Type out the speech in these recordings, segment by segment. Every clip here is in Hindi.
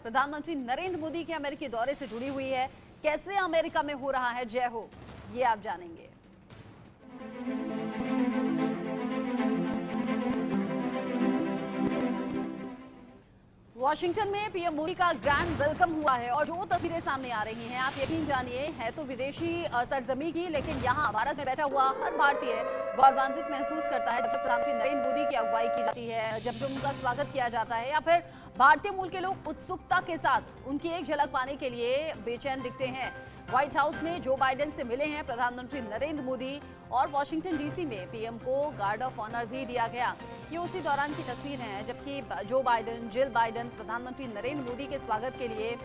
प्रधानमंत्री नरेंद्र मोदी के अमेरिकी दौरे से जुड़ी हुई है। कैसे अमेरिका में हो रहा है जय हो, ये आप जानेंगे। वॉशिंगटन में पीएम मोदी का ग्रैंड वेलकम हुआ है और जो तस्वीरें सामने आ रही हैं, आप यकीन जानिए, है तो विदेशी सरजमी की, लेकिन यहाँ भारत में बैठा हुआ हर भारतीय गौरवान्वित महसूस करता है जब प्रधानमंत्री नरेंद्र मोदी की अगुवाई की जाती है, जब उनका स्वागत किया जाता है, या फिर भारतीय मूल के लोग उत्सुकता के साथ उनकी एक झलक पाने के लिए बेचैन दिखते हैं। व्हाइट हाउस में जो बाइडेन से मिले हैं प्रधानमंत्री नरेंद्र मोदी और वॉशिंगटन डीसी में पीएम को गार्ड ऑफ ऑनर भी दिया गया। ये उसी दौरान की तस्वीर है जबकि जो बाइडेन, जिल बाइडेन प्रधानमंत्री नरेंद्र मोदी के स्वागत के लिए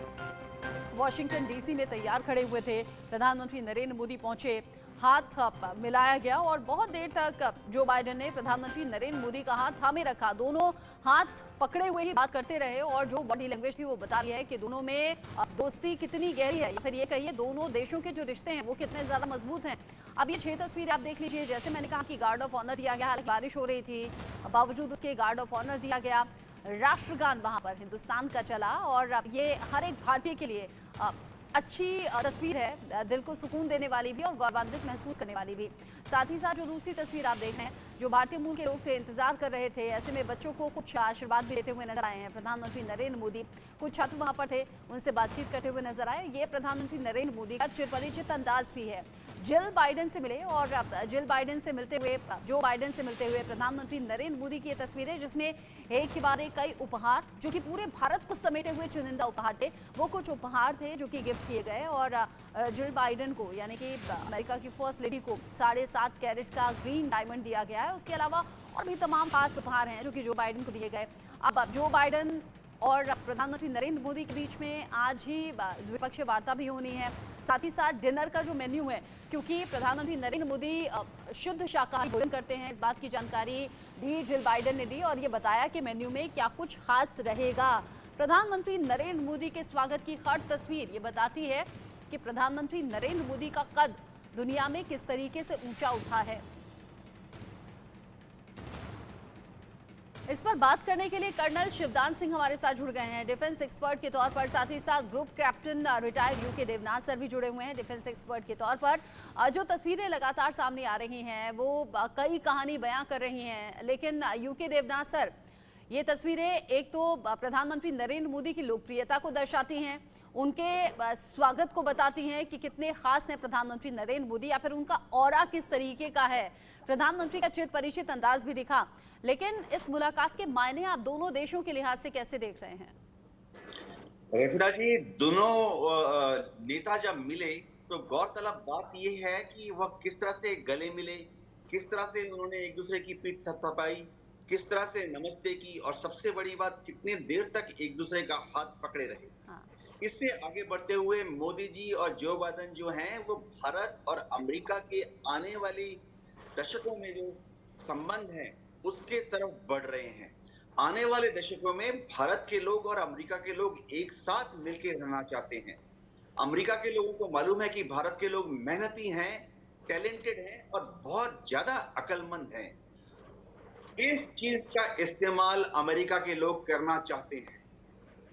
वॉशिंगटन डीसी में तैयार खड़े हुए थे। प्रधानमंत्री नरेंद्र मोदी पहुंचे, हाथ मिलाया गया और बहुत देर तक जो बाइडेन ने प्रधानमंत्री नरेंद्र मोदी का हाथ थामे रखा। दोनों हाथ पकड़े हुए ही बात करते रहे और जो बॉडी लैंग्वेज थी वो बता रही है कि दोनों में दोस्ती कितनी गहरी है, या फिर ये कहिए दोनों देशों के जो रिश्ते हैं वो कितने ज्यादा मजबूत हैं। अब ये 6 तस्वीरें आप देख लीजिए। जैसे मैंने कहा कि गार्ड ऑफ ऑनर दिया गया, हालांकि बारिश हो रही थी, बावजूद उसके गार्ड ऑफ ऑनर दिया गया। राष्ट्रगान वहां पर हिंदुस्तान का चला और ये हर एक भारतीय के लिए अच्छी तस्वीर है, दिल को सुकून देने वाली भी और गौरवान्वित महसूस करने वाली भी। साथ ही साथ जो दूसरी तस्वीर आप देख रहे हैं, जो भारतीय मूल के लोग थे, इंतजार कर रहे थे, ऐसे में बच्चों को कुछ आशीर्वाद भी देते हुए नजर आए हैं प्रधानमंत्री नरेंद्र मोदी। कुछ छात्र वहां पर थे, उनसे बातचीत करते हुए नजर आए। ये प्रधानमंत्री नरेंद्र मोदी का चिरपरिचित अंदाज भी है। जिल बाइडेन से मिले और जिल बाइडेन से मिलते हुए, जो बाइडेन से मिलते हुए प्रधानमंत्री नरेंद्र मोदी की ये तस्वीरें, जिसमें एक के बाद एक कई उपहार, जो कि पूरे भारत को समेटे हुए चुनिंदा उपहार थे, वो कुछ उपहार थे जो कि गिफ्ट किए गए। और जिल बाइडेन को, यानी कि अमेरिका की फर्स्ट लेडी को 7.5 कैरेट का ग्रीन डायमंड दिया गया है। उसके अलावा और भी तमाम खास उपहार हैं जो कि जो बाइडेन को दिए गए। अब जो बाइडेन और प्रधानमंत्री नरेंद्र मोदी के बीच में आज ही द्विपक्षीय वार्ता भी होनी है। साथ ही साथ डिनर का जो मेन्यू है, क्योंकि प्रधानमंत्री नरेंद्र मोदी शुद्ध शाकाहारी भोजन करते हैं, इस बात की जानकारी भी जिल बाइडेन ने दी और ये बताया कि मेन्यू में क्या कुछ खास रहेगा। प्रधानमंत्री नरेंद्र मोदी के स्वागत की हर तस्वीर ये बताती है कि प्रधानमंत्री नरेंद्र मोदी का कद दुनिया में किस तरीके से ऊंचा उठा है। इस पर बात करने के लिए कर्नल शिवदान सिंह हमारे साथ जुड़ गए हैं डिफेंस एक्सपर्ट के तौर पर। साथ ही साथ group captain retired UK Devnath sir भी जुड़े हुए हैं डिफेंस एक्सपर्ट के तौर पर। जो तस्वीरें लगातार सामने आ रही हैं वो कई कहानी बयां कर रही हैं, लेकिन यूके देवनाथ सर, ये तस्वीरें एक तो प्रधानमंत्री नरेंद्र मोदी की लोकप्रियता को दर्शाती हैं, उनके स्वागत को बताती हैं कि कितने खास हैं प्रधानमंत्री नरेंद्र मोदी, या फिर उनका ऑरा किस तरीके का है। प्रधानमंत्री का चिर परिचित अंदाज भी दिखा, लेकिन इस मुलाकात के मायने आप दोनों देशों के लिहाज से कैसे देख रहे हैं? रेखा जी, दोनों नेता जब मिले तो गौरतलब बात यह है कि वह किस तरह से गले मिले, किस तरह से उन्होंने एक दूसरे की पीठ थपथपाई, किस तरह से नमस्ते की, और सबसे बड़ी बात कितने देर तक एक दूसरे का हाथ पकड़े रहे। हाँ। इससे आगे बढ़ते हुए मोदी जी और जो बाइडेन जो हैं वो भारत और अमेरिका के आने वाली दशकों में जो संबंध हैं उसके तरफ बढ़ रहे हैं। आने वाले दशकों में भारत के लोग और अमेरिका के लोग एक साथ मिलकर रहना चाहते हैं। अमेरिका के लोगों को मालूम है कि भारत के लोग मेहनती हैं, टैलेंटेड हैं और बहुत ज्यादा अक्लमंद हैं। इस चीज का इस्तेमाल अमेरिका के लोग करना चाहते हैं।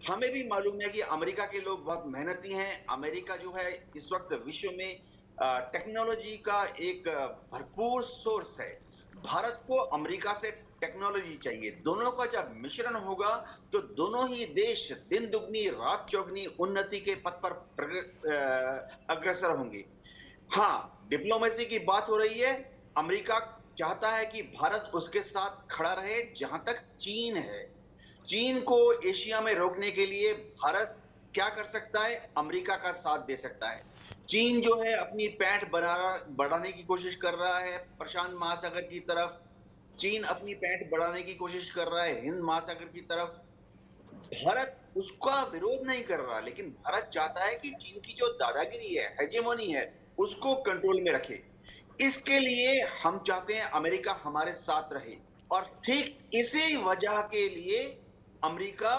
हमें भी मालूम है कि अमेरिका के लोग बहुत मेहनती हैं। अमेरिका जो है इस वक्त विश्व में टेक्नोलॉजी का एक भरपूर सोर्स है। भारत को अमेरिका से टेक्नोलॉजी चाहिए। दोनों का जब मिश्रण होगा तो दोनों ही देश दिन दुगनी रात चौगनी उन्नति के पथ पर अग्रसर होंगे। हाँ, डिप्लोमेसी की बात हो रही है। अमेरिका चाहता है कि भारत उसके साथ खड़ा रहे। जहां तक चीन है, चीन को एशिया में रोकने के लिए भारत क्या कर सकता है? अमेरिका का साथ दे सकता है। चीन जो है अपनी पैठ बढ़ाने की कोशिश कर रहा है प्रशांत महासागर की तरफ। चीन अपनी पैठ बढ़ाने की कोशिश कर रहा है हिंद महासागर की तरफ। भारत उसका विरोध नहीं कर रहा, लेकिन भारत चाहता है कि चीन की जो दादागिरी है, हेजेमोनी है, उसको कंट्रोल में रखे। इसके लिए हम चाहते हैं अमेरिका हमारे साथ रहे, और ठीक इसी वजह के लिए अमेरिका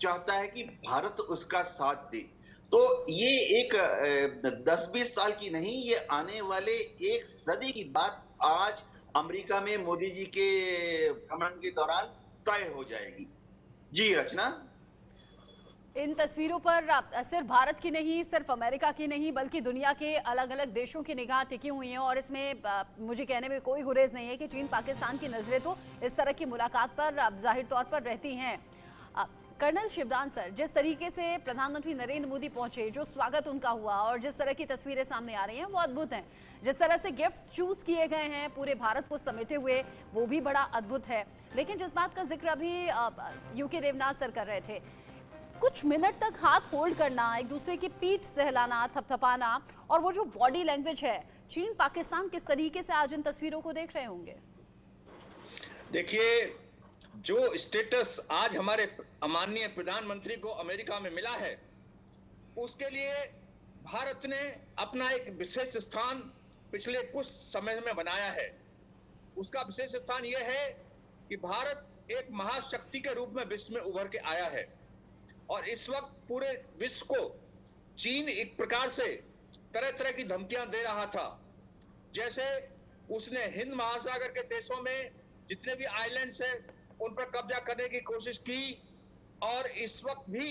चाहता है कि भारत उसका साथ दे। तो ये एक 10-20 साल की नहीं, ये आने वाले एक सदी की बात आज अमेरिका में मोदी जी के भ्रमण के दौरान तय हो जाएगी। जी रचना। इन तस्वीरों पर सिर्फ भारत की नहीं, सिर्फ अमेरिका की नहीं, बल्कि दुनिया के अलग अलग देशों की निगाह टिकी हुई हैं और इसमें मुझे कहने में कोई गुरेज नहीं है कि चीन पाकिस्तान की नजरें तो इस तरह की मुलाकात पर जाहिर तौर पर रहती हैं। कर्नल शिवदान सर, जिस तरीके से प्रधानमंत्री नरेंद्र मोदी पहुंचे, जो स्वागत उनका हुआ और जिस तरह की तस्वीरें सामने आ रही हैं वो अद्भुत हैं। जिस तरह से गिफ्ट चूज किए गए हैं पूरे भारत को समेटे हुए, वो भी बड़ा अद्भुत है। लेकिन जिस बात का जिक्र अभी यूके देवनाथ सर कर रहे थे, कुछ मिनट तक हाथ होल्ड करना, एक दूसरे की पीठ सहलाना, थपथपाना, और वो जो बॉडी लैंग्वेज है, चीन पाकिस्तान किस तरीके से आज इन तस्वीरों को देख रहे होंगे? देखिए, जो स्टेटस आज हमारे माननीय प्रधानमंत्री को अमेरिका में मिला है, उसके लिए भारत ने अपना एक विशेष स्थान पिछले कुछ समय में बनाया है। उसका विशेष स्थान यह है कि भारत एक महाशक्ति के रूप में विश्व में उभर के आया है और इस वक्त पूरे विश्व को चीन एक प्रकार से तरह तरह की धमकियां दे रहा था। जैसे उसने हिंद महासागर के देशों में जितने भी आइलैंड्स हैं उन पर कब्जा करने की कोशिश की और इस वक्त भी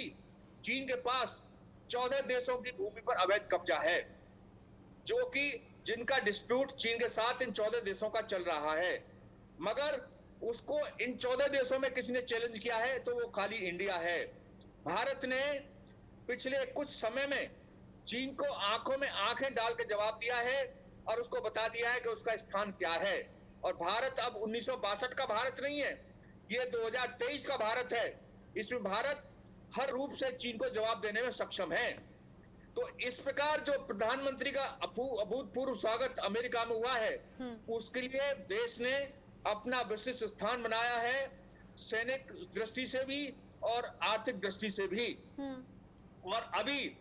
चीन के पास 14 देशों की भूमि पर अवैध कब्जा है, जो कि जिनका डिस्प्यूट चीन के साथ इन 14 देशों का चल रहा है। मगर उसको इन 14 देशों में किसी ने चैलेंज किया है तो वो खाली इंडिया है। भारत ने पिछले कुछ समय में चीन को आंखों में आंखें डाल के जवाब दिया है और उसको बता दिया है कि उसका स्थान क्या है। और भारत अब 1962 का भारत नहीं है, ये 2023 का भारत है। इसमें भारत हर रूप से चीन को जवाब देने में सक्षम है। तो इस प्रकार जो प्रधानमंत्री का अभूतपूर्व स्वागत अमेरिका में हुआ है, उसके लिए देश ने अपना विशिष्ट स्थान बनाया है, सैनिक दृष्टि से भी और आर्थिक दृष्टि से भी। और अभी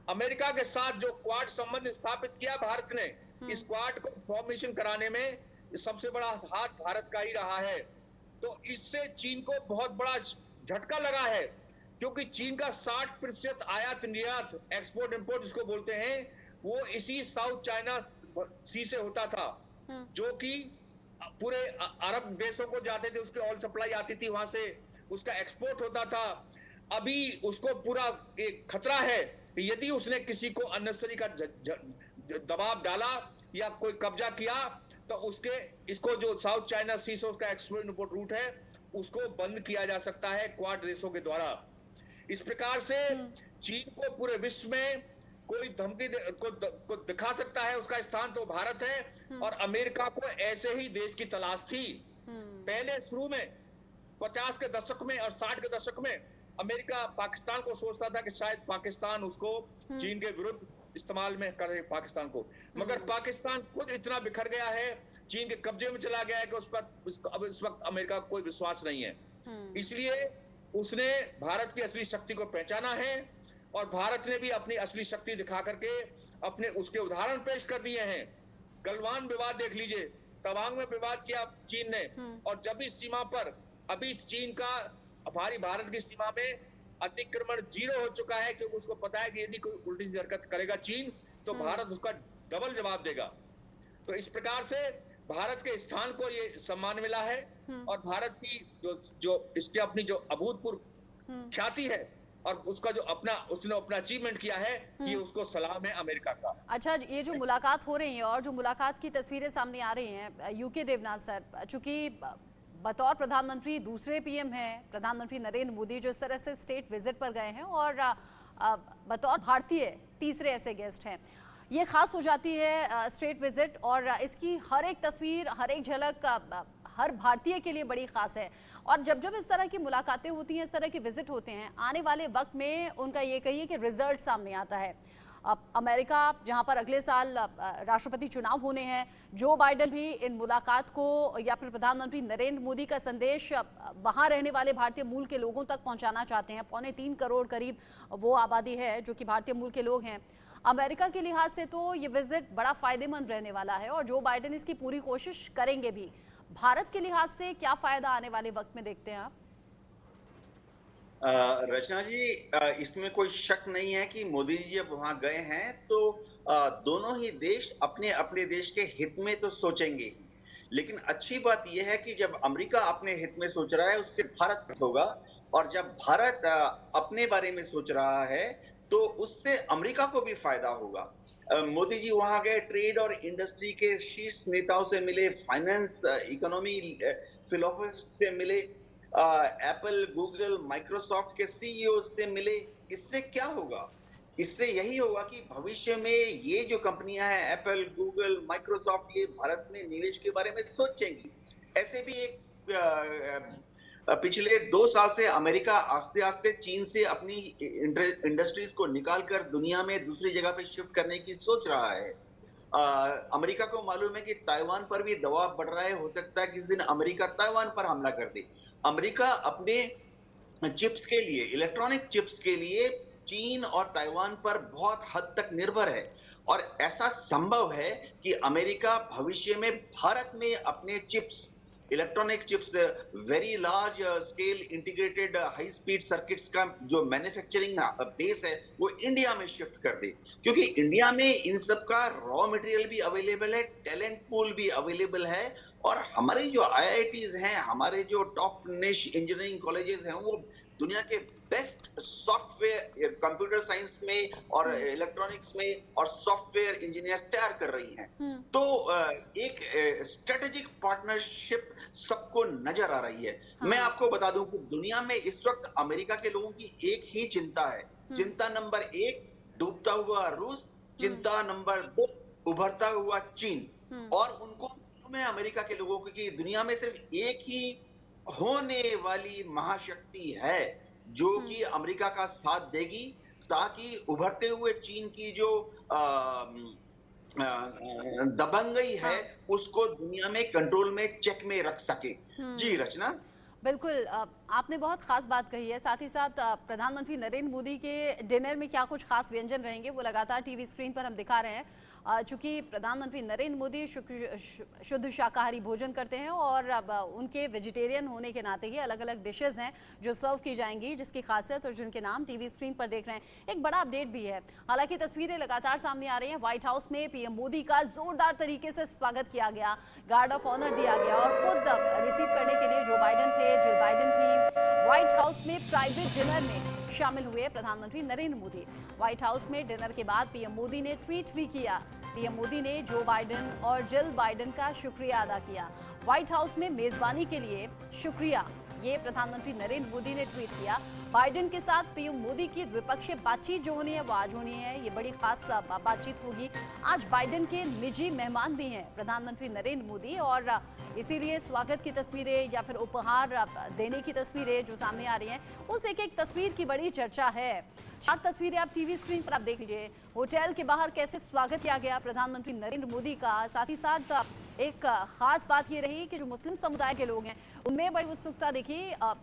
अमेरिका के साथ जो क्वाड संबंध स्थापित किया भारत ने, इस क्वाड को फॉर्मेशन कराने में सबसे बड़ा हाथ भारत का ही रहा है। तो इससे चीन को बहुत बड़ा झटका लगा है, क्योंकि चीन का 60% आयात निर्यात, एक्सपोर्ट इंपोर्ट जिसको बोलते हैं, वो इसी साउथ चाइना सी से होता था, जो कि पूरे अरब देशों को जाते थे, उसकी ऑयल सप्लाई आती थी वहां से, उसका एक्सपोर्ट होता था। अभी उसको पूरा एक खतरा है कि यदि उसने किसी को अननेसेसरी का दबाव डाला या कोई कब्जा किया तो इसको जो साउथ चाइना सी से उसका एक्सपोर्ट इंपोर्ट रूट है, उसको बंद किया जा सकता है क्वाड देशों के द्वारा। इस प्रकार से चीन को पूरे विश्व में कोई धमकी को दिखा सकता है, उसका स्थान तो भारत है। और अमेरिका को ऐसे ही देश की तलाश थी। पहले शुरू में 50 के दशक में और 60 के दशक में अमेरिका पाकिस्तान को सोचता था कि शायद पाकिस्तान उसको चीन के विरुद्ध इस्तेमाल में करे पाकिस्तान को, मगर पाकिस्तान खुद इतना बिखर गया है, चीन के कब्जे में चला गया है कि उस पर अब इस वक्त अमेरिका को कोई विश्वास नहीं है। इसलिए उसने भारत की असली शक्ति को पहचाना है और भारत ने भी अपनी असली शक्ति दिखा करके अपने उसके उदाहरण पेश कर दिए हैं। गलवान विवाद देख लीजिए, तवांग में विवाद किया चीन ने, और जब इस सीमा पर अभी चीन का हमारी भारत की सीमा में अतिक्रमण 0 हो चुका है, क्योंकि उसको पता है कि यदि कोई उल्टी सी हरकत करेगा चीन तो भारत उसका डबल जवाब देगा। तो इस प्रकार से भारत के स्थान को ये सम्मान मिला है और भारत की जो इसके अपनी जो अभूतपूर्व ख्याति है और उसका जो उसने अपना अचीवमेंट किया है, ये उसको सलाम है अमेरिका का। अच्छा, ये जो मुलाकात हो रही है और जो मुलाकात की तस्वीरें सामने आ रही हैं, यूके देवनाथ सर, चूंकि बतौर प्रधानमंत्री दूसरे पीएम हैं प्रधानमंत्री नरेंद्र मोदी, जो इस तरह से स्टेट विजिट पर गए हैं, और बतौर भारतीय तीसरे ऐसे गेस्ट हैं, ये खास हो जाती है स्टेट विजिट, और इसकी हर एक तस्वीर, हर एक झलक हर भारतीय के लिए बड़ी खास है। और जब जब इस तरह की मुलाकातें होती हैं, इस तरह के विजिट होते हैं, आने वाले वक्त में उनका ये कहिए कि रिजल्ट सामने आता है। अमेरिका, जहां पर अगले साल राष्ट्रपति चुनाव होने हैं, जो बाइडेन भी इन मुलाकात को या फिर प्रधानमंत्री नरेंद्र मोदी का संदेश वहां रहने वाले भारतीय मूल के लोगों तक पहुंचाना चाहते हैं। 3.25 करोड़ करीब वो आबादी है जो कि भारतीय मूल के लोग हैं। अमेरिका के लिहाज से तो ये विजिट बड़ा फायदेमंद रहने वाला है और जो बाइडेन इसकी पूरी कोशिश करेंगे भी। भारत के लिहाज से क्या फायदा आने वाले वक्त में देखते हैं आप? रचना जी, इसमें कोई शक नहीं है कि मोदी जी जब वहां गए हैं तो दोनों ही देश अपने अपने देश के हित में तो सोचेंगे, लेकिन अच्छी बात यह है कि जब अमेरिका अपने हित में सोच रहा है, उससे भारत होगा और जब भारत अपने बारे में सोच रहा है तो उससे अमेरिका को भी फायदा होगा। मोदी जी वहां गए, ट्रेड और इंडस्ट्री के शीर्ष नेताओं से मिले, फाइनेंस इकोनॉमी फिलोसफर से मिले, एप्पल, गूगल, माइक्रोसॉफ्ट के सीईओ से मिले। इससे क्या होगा? इससे यही होगा कि भविष्य में ये जो कंपनियां हैं, एप्पल, गूगल, माइक्रोसॉफ्ट, ये भारत में निवेश के बारे में सोचेंगी। ऐसे भी एक पिछले 2 साल से अमेरिका आस्ते-आस्ते चीन से अपनी इंडस्ट्रीज को निकालकर दुनिया में दूसरी जगह पे शिफ्ट करने की सोच रहा है। अमेरिका को मालूम है कि ताइवान पर भी दबाव बढ़ रहा है, हो सकता है किसी दिन अमेरिका ताइवान पर हमला कर दे। अमेरिका अपने चिप्स के लिए, इलेक्ट्रॉनिक चिप्स के लिए चीन और ताइवान पर बहुत हद तक निर्भर है और ऐसा संभव है कि अमेरिका भविष्य में भारत में अपने chips, electronic chips, very large scale integrated high speed circuits का जो मैन्युफैक्चरिंग बेस है वो इंडिया में शिफ्ट कर दे, क्योंकि इंडिया में इन सब का रॉ मटेरियल भी अवेलेबल है, टैलेंट पूल भी अवेलेबल है और हमारे जो आईआईटीज हैं, हमारे जो टॉप निश इंजीनियरिंग कॉलेजेस हैं, वो दुनिया के बेस्ट सॉफ्टवेयर, कंप्यूटर साइंस में और इलेक्ट्रॉनिक्स में और सॉफ्टवेयर इंजीनियर्स तैयार कर रही हैं। तो एक स्ट्रेटेजिक पार्टनरशिप सबको नजर आ रही है। मैं आपको बता दूं कि दुनिया में इस वक्त अमेरिका के लोगों की एक ही चिंता है। चिंता नंबर 1 डूबता हुआ रूस, चिंता नंबर 2 उभरता हुआ चीन। और उनको में अमेरिका के लोगों की दुनिया में सिर्फ एक ही होने वाली महाशक्ति है जो कि अमेरिका का साथ देगी, ताकि उभरते हुए चीन की जो दबंगई है उसको दुनिया में कंट्रोल में, चेक में रख सके। जी रचना, बिल्कुल, आपने बहुत खास बात कही है। साथ ही साथ प्रधानमंत्री नरेंद्र मोदी के डिनर में क्या कुछ खास व्यंजन रहेंगे वो लगातार टीवी स्क्रीन पर हम दिखा रहे हैं। चूंकि प्रधानमंत्री नरेंद्र मोदी शुद्ध शाकाहारी भोजन करते हैं और अब उनके वेजिटेरियन होने के नाते ही अलग अलग डिशेस हैं जो सर्व की जाएंगी, जिसकी खासियत और जिनके नाम टीवी स्क्रीन पर देख रहे हैं। एक बड़ा अपडेट भी है, हालांकि तस्वीरें लगातार सामने आ रही हैं। व्हाइट हाउस में पीएम मोदी का जोरदार तरीके से स्वागत किया गया, गार्ड ऑफ ऑनर दिया गया और खुद रिसीव करने के लिए जो बाइडेन थे, जिल बाइडेन थी। व्हाइट हाउस में प्राइवेट डिनर में शामिल हुए प्रधानमंत्री नरेंद्र मोदी। व्हाइट हाउस में डिनर के बाद पीएम मोदी ने ट्वीट भी किया। पीएम मोदी ने जो बाइडेन और जिल बाइडेन का शुक्रिया अदा किया। व्हाइट हाउस में मेजबानी के लिए शुक्रिया, ये प्रधानमंत्री नरेंद्र मोदी ने ट्वीट किया। बाइडेन के साथ पीएम मोदी की द्विपक्षीय बातचीत जो होनी है वो आज होनी है। ये बड़ी खास बातचीत होगी। आज बाइडेन के निजी मेहमान भी हैं प्रधानमंत्री नरेंद्र मोदी और इसीलिए स्वागत की तस्वीरें या फिर उपहार देने की तस्वीरें जो सामने आ रही हैं, उस एक एक तस्वीर की बड़ी चर्चा है। 4 तस्वीरें आप टीवी स्क्रीन पर आप देख लीजिए। होटल के बाहर कैसे स्वागत किया गया प्रधानमंत्री नरेंद्र मोदी का। साथ ही साथ एक खास बात ये रही कि जो मुस्लिम समुदाय के लोग हैं उनमें बड़ी उत्सुकता देखी,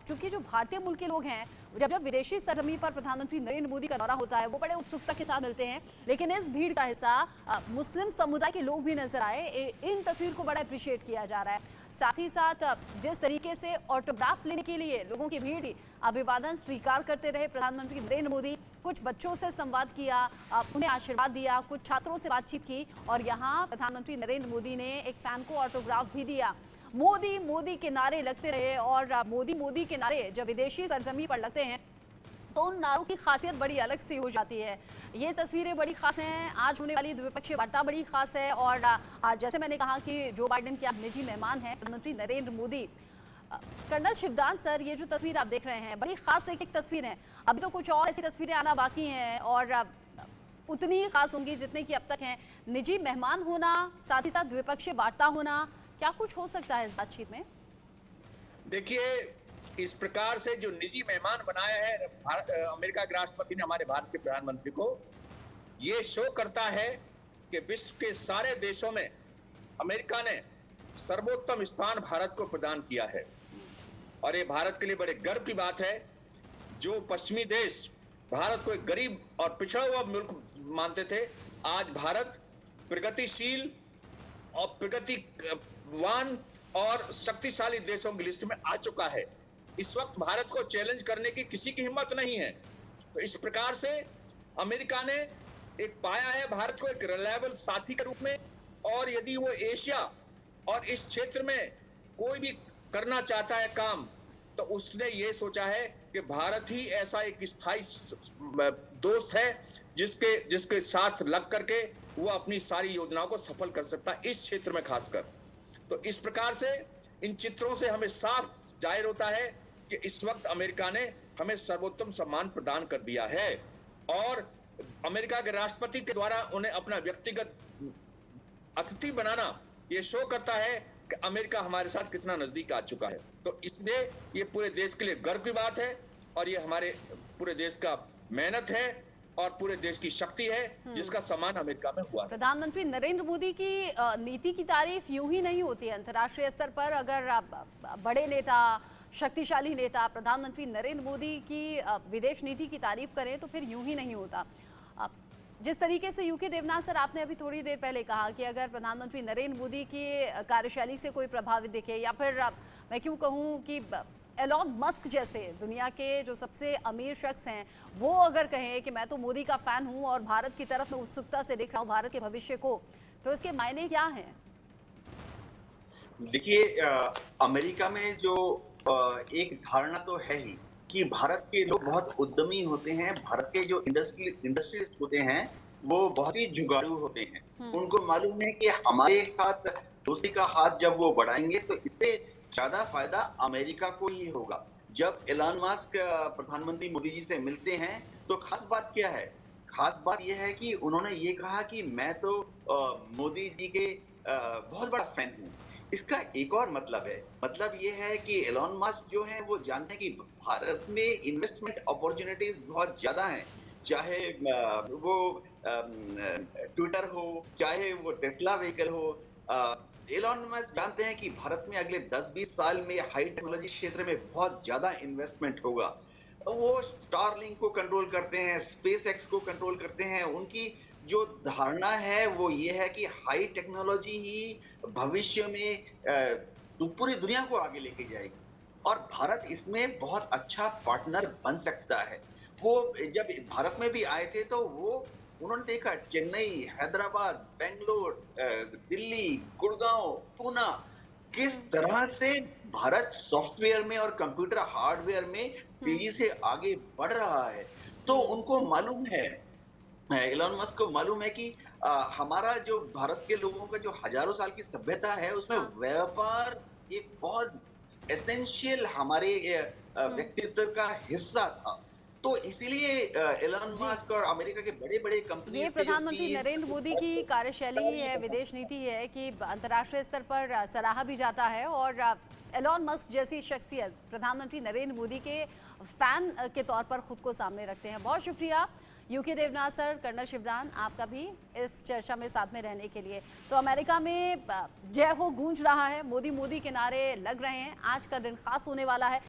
चूंकि जो भारतीय मूल के लोग हैं जब विदेशी सरजमी पर प्रधानमंत्री नरेंद्र मोदी का दौरा होता है वो बड़े उत्सुकता के साथ मिलते हैं, लेकिन इस भीड़ का हिस्सा मुस्लिम समुदाय के लोग भी नजर आए। इन तस्वीर को बड़ा अप्रिशिएट किया जा रहा है। साथ ही साथ जिस तरीके से ऑटोग्राफ लेने के लिए लोगों की भीड़ अभिवादन स्वीकार करते रहे प्रधानमंत्री नरेंद्र मोदी, कुछ बच्चों से संवाद किया, उन्हें आशीर्वाद दिया, कुछ छात्रों से बातचीत की और यहाँ प्रधानमंत्री नरेंद्र मोदी ने एक फैन को ऑटोग्राफ भी दिया। मोदी मोदी के नारे लगते रहे और मोदी मोदी के नारे जब विदेशी सरजमी पर लगते हैं तो उन नारों की खासियत बड़ी अलग सी हो जाती है। ये तस्वीरें बड़ी खास हैं। आज होने वाली द्विपक्षीय वार्ता बड़ी खास है और जैसे मैंने कहा कि जो बाइडेन के निजी मेहमान हैं प्रधानमंत्री नरेंद्र मोदी। कर्नल शिवदान सर, ये जो तस्वीर आप देख रहे हैं बड़ी खास एक एक तस्वीर है। अभी तो कुछ और ऐसी तस्वीरें आना बाकी हैं और उतनी ही खास होंगी जितने की अब तक हैं। निजी मेहमान होना, साथ ही साथ द्विपक्षीय वार्ता होना, क्या कुछ हो सकता है इस बातचीत में? देखिए, इस प्रकार से जो निजी मेहमान बनाया है अमेरिका के राष्ट्रपति ने हमारे भारत के प्रधानमंत्री को, ये शो करता है कि विश्व के सारे देशों में अमेरिका ने सर्वोत्तम स्थान भारत को प्रदान किया है और ये भारत के लिए बड़े गर्व की बात है। जो पश्चिमी देश भारत को एक गरीब और पिछड़ा हुआ मुल्क मानते थे, आज भारत प्रगतिशील और प्रगतिवान और शक्तिशाली देशों की लिस्ट में आ चुका है। इस वक्त भारत को चैलेंज करने की किसी की हिम्मत नहीं है। तो इस प्रकार से अमेरिका ने एक पाया है भारत को एक रिलायबल साथी के रूप में, और यदि वो एशिया और इस क्षेत्र में कोई भी करना चाहता है काम, तो उसने ये सोचा है कि भारत ही ऐसा एक स्थायी दोस्त है जिसके साथ लग करके वो अपनी सारी योजनाओं को सफल कर सकता है, इस क्षेत्र में खासकर। तो इस प्रकार से इन चित्रों से हमें साफ जाहिर होता है कि इस वक्त अमेरिका ने हमें सर्वोत्तम सम्मान प्रदान कर दिया है और अमेरिका के राष्ट्रपति के द्वारा उन्हें अपना व्यक्तिगत अतिथि बनाना ये शो करता है कि अमेरिका हमारे साथ कितना नजदीक आ चुका है। तो इसलिए ये पूरे देश के लिए गर्व की बात है और ये हमारे पूरे देश का मेहनत है और पूरे देश की शक्ति है जिसका सम्मान अमेरिका में हुआ है। प्रधानमंत्री नरेंद्र मोदी की नीति की तारीफ यूं ही नहीं होती है अंतर्राष्ट्रीय स्तर पर। अगर बड़े नेता, शक्तिशाली नेता प्रधानमंत्री नरेंद्र मोदी की विदेश नीति की तारीफ करें तो फिर यूं ही नहीं होता। जिस तरीके से यूके देवनाथ सर, आपने अभी थोड़ी देर पहले कहा कि अगर प्रधानमंत्री नरेंद्र मोदी की कार्यशैली से कोई प्रभावित दिखे, या फिर मैं क्यों कहूं कि एलॉन मस्क जैसे दुनिया के जो सबसे अमीर शख्स हैं वो अगर कहें कि मैं तो मोदी का फैन हूं और भारत की तरफ मैं उत्सुकता से देख रहा हूं भारत के भविष्य को, तो इसके मायने क्या हैं? देखिए, अमेरिका में जो एक धारणा तो है ही कि भारत के लोग बहुत उद्यमी होते हैं, भारत के जो इंडस्ट्रियलिस्ट होते हैं वो बहुत ही जुगाड़ू होते हैं। उनको मालूम है कि हमारे साथ दोस्ती का हाथ जब वो बढ़ाएंगे तो इससे ज्यादा फायदा अमेरिका को ही होगा। जब एलन मस्क प्रधानमंत्री मोदी जी से मिलते हैं तो खास बात क्या है? खास बात यह है कि उन्होंने ये कहा कि मैं तो मोदी जी के बहुत बड़ा फैन हूँ। इसका एक और मतलब है, मतलब ये है कि एलन मस्क जो है वो जानते हैं कि भारत में इन्वेस्टमेंट अपॉर्चुनिटीज बहुत ज्यादा हैं, चाहे वो ट्विटर हो, चाहे वो टेस्ला व्हीकल हो। एलन मस्क जानते हैं कि भारत में अगले 10-20 साल में हाई टेक्नोलॉजी क्षेत्र में बहुत ज्यादा इन्वेस्टमेंट होगा। वो स्टारलिंक को कंट्रोल करते हैं, स्पेस एक्स को कंट्रोल करते हैं। उनकी जो धारणा है वो ये है कि हाई टेक्नोलॉजी ही भविष्य में पूरी दुनिया को आगे लेके जाएगी और भारत इसमें बहुत अच्छा पार्टनर बन सकता है। वो जब भारत में भी आए थे तो उन्होंने देखा चेन्नई, हैदराबाद, बेंगलोर, दिल्ली, गुड़गांव, पूना, किस तरह से भारत सॉफ्टवेयर में और कंप्यूटर हार्डवेयर में तेजी से आगे बढ़ रहा है। तो उनको मालूम है, एलन मस्क को मालूम है कि हमारा जो भारत के लोगों का जो हजारों साल की सभ्यता है उसमें व्यापार एक बहुत एसेंशियल हमारे व्यक्तित्व का हिस्सा था। तो इसीलिए एलन मस्क और अमेरिका के बड़े-बड़े कंपनीज, ये प्रधानमंत्री नरेंद्र मोदी की कार्यशैली ही है, विदेश नीति है कि अंतर्राष्ट्रीय स्तर पर सराहा भी जाता है और एलन मस्क जैसी शख्सियत प्रधानमंत्री नरेंद्र मोदी के फैन के तौर पर खुद को सामने रखते हैं। बहुत शुक्रिया UK Devnath sir, colonel Shivdan, आपका भी इस चर्चा में साथ में रहने के लिए। तो अमेरिका में जय हो गूंज रहा है, मोदी मोदी के नारे लग रहे हैं। आज का दिन खास होने वाला है।